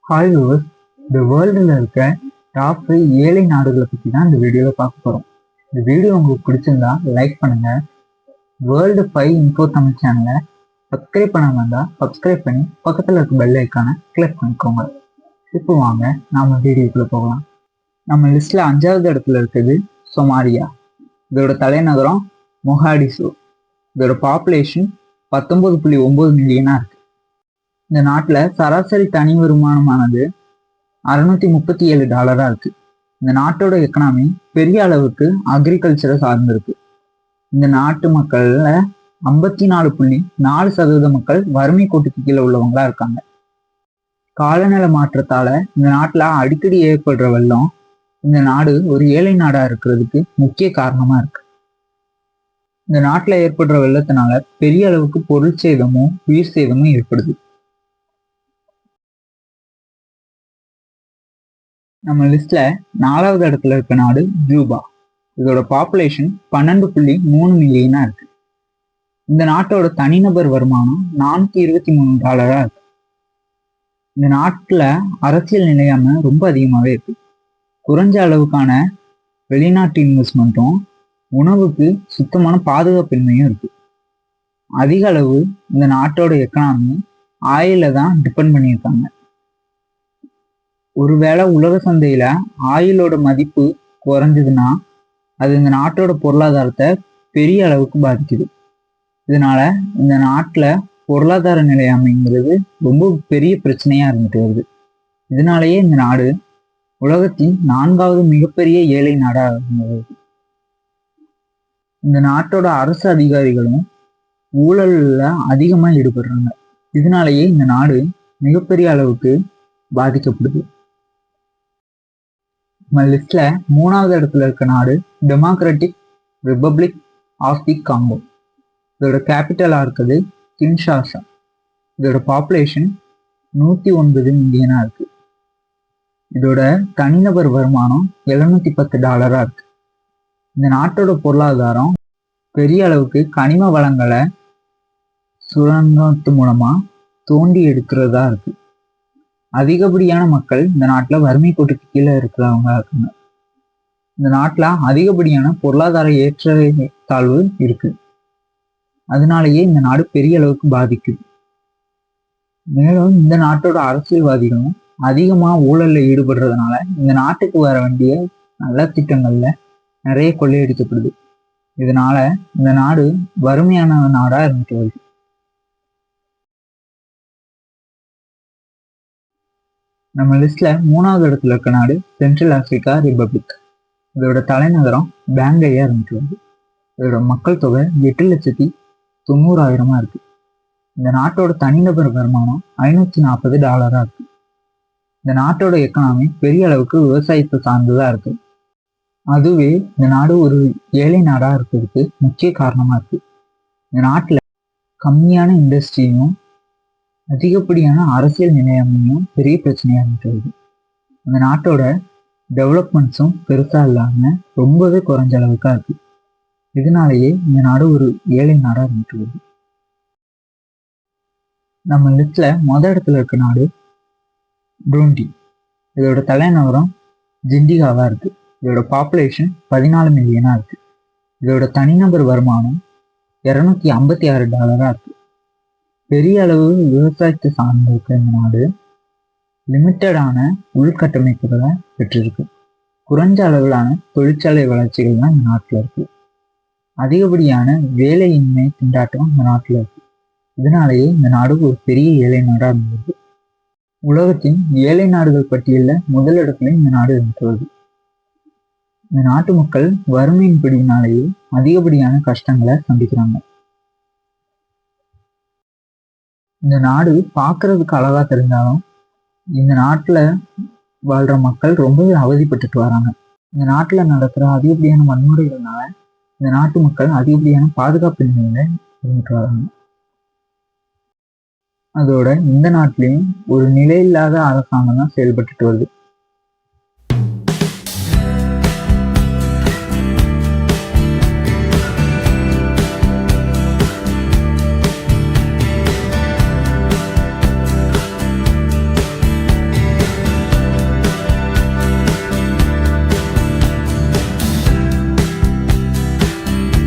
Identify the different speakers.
Speaker 1: Hi viewers, இந்த வேர்ல்டில் இருக்க டாப் 5 ஏழை நாடுகளை பற்றி தான் இந்த வீடியோவில் பார்க்க போகிறோம். இந்த வீடியோ உங்களுக்கு பிடிச்சிருந்தா லைக் பண்ணுங்கள். வேர்ல்டு 5 இன்ஃபோ தமிழ் சேனலை சப்ஸ்கிரைப் பண்ணாமல் இருந்தால் சப்ஸ்கிரைப் பண்ணி பக்கத்தில் இருக்க பெல் ஐக்கானை கிளிக் பண்ணிக்கோங்க. இப்போ வாங்க நாம் வீடியோக்குள்ளே போகலாம். நம்ம லிஸ்ட்டில் 5வது இடத்துல இருக்குது சொமாலியா. இதோட தலைநகரம் மொகாடிசோ. இதோட பாப்புலேஷன் 19.9 மில்லியனாக இருக்குது. இந்த நாட்டில் சராசரி தனி வருமானமானது $637 இருக்கு. இந்த நாட்டோட எக்கனாமி பெரிய அளவுக்கு அக்ரிகல்ச்சரை சார்ந்திருக்கு. இந்த நாட்டு மக்கள்ல 54.4% மக்கள் வறுமை கோட்டுக்கு கீழே உள்ளவங்களா இருக்காங்க. காலநிலை மாற்றத்தால இந்த நாட்டுல அடிக்கடி ஏற்படுற வெள்ளம் இந்த நாடு ஒரு ஏழை நாடா இருக்கிறதுக்கு முக்கிய காரணமா இருக்கு. இந்த நாட்டுல ஏற்படுற வெள்ளத்தினால பெரிய அளவுக்கு பொருள் சேதமும் உயிர் சேதமும் ஏற்படுது. நம்ம லிஸ்ட்ல 4வது இடத்துல இருக்க நாடு கியூபா. இதோட பாப்புலேஷன் 12.3 மில்லியனா இருக்கு. இந்த நாட்டோட தனிநபர் வருமானம் $423 இருக்கு. இந்த நாட்டுல அரசியல் நிலையாமை ரொம்ப அதிகமாவே இருக்கு. குறைஞ்ச அளவுக்கான வெளிநாட்டு இன்வெஸ்ட்மெண்ட்டும் உணவுக்கு சுத்தமான பாதுகாப்பின்மையும் இருக்கு. அதிக அளவு இந்த நாட்டோட எக்கனாமி ஆயில தான் டிபெண்ட் பண்ணியிருக்காங்க. ஒருவேளை உலக சந்தையில ஆயிலோட மதிப்பு குறைஞ்சதுன்னா அது இந்த நாட்டோட பொருளாதாரத்தை பெரிய அளவுக்கு பாதிக்குது. இதனால இந்த நாட்டுல பொருளாதார நிலையாமைங்கிறது ரொம்ப பெரிய பிரச்சனையா இருந்துட்டு வருது. இதனாலேயே இந்த நாடு உலகத்தின் 4வது மிகப்பெரிய ஏழை நாடா இருந்தது. இந்த நாட்டோட அரசு அதிகாரிகளும் ஊழல்ல அதிகமா ஈடுபடுறாங்க. இதனாலேயே இந்த நாடு மிகப்பெரிய அளவுக்கு பாதிக்கப்படுது. நம்ம லிஸ்ட்ல 3வது இடத்துல இருக்க நாடு democratic republic of the Congo. இதோட கேபிட்டலா இருக்குது கின்ஷாசா. இதோட பாப்புலேஷன் 109 மில்லியனா இருக்கு. இதோட தனிநபர் வருமானம் $710 இருக்கு. இந்த நாட்டோட பொருளாதாரம் பெரிய அளவுக்கு கனிம வளங்களை சுரங்கத்து மூலமா தோண்டி எடுக்கிறதா இருக்கு. அதிகப்படியான மக்கள் இந்த நாட்டுல வறுமை கோட்டுக்கு கீழே இருக்கிறவங்க இருக்காங்க. இந்த நாட்டுல அதிகப்படியான பொருளாதார ஏற்றத்தாழ்வு இருக்கு. அதனாலேயே இந்த நாடு பெரிய அளவுக்கு பாதிக்குது. மேலும் இந்த நாட்டோட அரசியல்வாதிகளும் அதிகமா ஊழல்ல ஈடுபடுறதுனால இந்த நாட்டுக்கு வர வேண்டிய நல்ல திட்டங்கள்ல நிறைய கொள்ளையடிக்கப்படுது. இதனால இந்த நாடு வறுமையான நாடா இருந்துட்டு வருது. நம்ம லிஸ்ட்ல 3வது இடத்துல இருக்க நாடு சென்ட்ரல் ஆப்பிரிக்கா ரிபப்ளிக். இதோட தலைநகரம் பேங்கையா இருந்துட்டு வருது. இதோட மக்கள் தொகை 8,90,000 இருக்கு. இந்த நாட்டோட தனிநபர் வருமானம் $540 இருக்கு. இந்த நாட்டோட எக்கனாமி பெரிய அளவுக்கு விவசாயத்தை சார்ந்துதான் இருக்கு. அதுவே இந்த நாடு ஒரு ஏழை நாடா இருக்கிறதுக்கு முக்கிய காரணமா இருக்கு. இந்த நாட்டுல கம்மியான இண்டஸ்ட்ரியும் அதிகப்படியான அரசியல் நிலையமையும் பெரிய பிரச்சனையா இருந்துட்டு. இந்த நாட்டோட டெவலப்மெண்ட்ஸும் பெருசா இல்லாம ரொம்பவே குறைஞ்ச அளவுக்கா இருக்கு. இதனாலேயே இந்த நாடு ஒரு ஏழை நாடா இருந்துட்டு வருது. நம்ம லிஸ்ட்ல இடத்துல இருக்க நாடு புருண்டி. இதோட தலைநகரம் ஜிண்டிகாவா இருக்கு. இதோட பாப்புலேஷன் 14 மில்லியனா இருக்கு. இதோட தனிநபர் வருமானம் $256 இருக்கு. பெரிய அளவு விவசாயத்தை சார்ந்திருக்க இந்த நாடு லிமிட்டடான உள்கட்டமைப்புகளை பெற்றிருக்கு. குறைஞ்ச அளவிலான தொழிற்சாலை வளர்ச்சிகள் தான் இந்த நாட்டில் இருக்கு. அதிகப்படியான வேலையின்மை திண்டாட்டம் இந்த நாட்டில் இருக்கு. இதனாலேயே இந்த நாடு ஒரு பெரிய ஏழை நாடா இருந்தது. உலகத்தின் ஏழை நாடுகள் பட்டியலில் முதலிடத்துல இந்த நாடு இருந்துட்டு வருது. இந்த நாட்டு மக்கள் வறுமையின் பிடினாலேயே அதிகப்படியான கஷ்டங்களை சந்திக்கிறாங்க. இந்த நாடு பார்க்கறதுக்கு அழகா தெரிஞ்சாலும் இந்த நாட்டுல வாழ்ற மக்கள் ரொம்பவே அவதிப்பட்டுட்டு வராங்க. இந்த நாட்டுல நடக்கிற அதிகப்படியான வன்முறைகள்னால இந்த நாட்டு மக்கள் அதிகப்படியான பாதுகாப்பின்மையில இருந்துட்டு வராங்க. அதோட இந்த நாட்டிலையும் ஒரு நிலையில்லாத அரசாங்கம் தான் செயல்பட்டுட்டு வருது.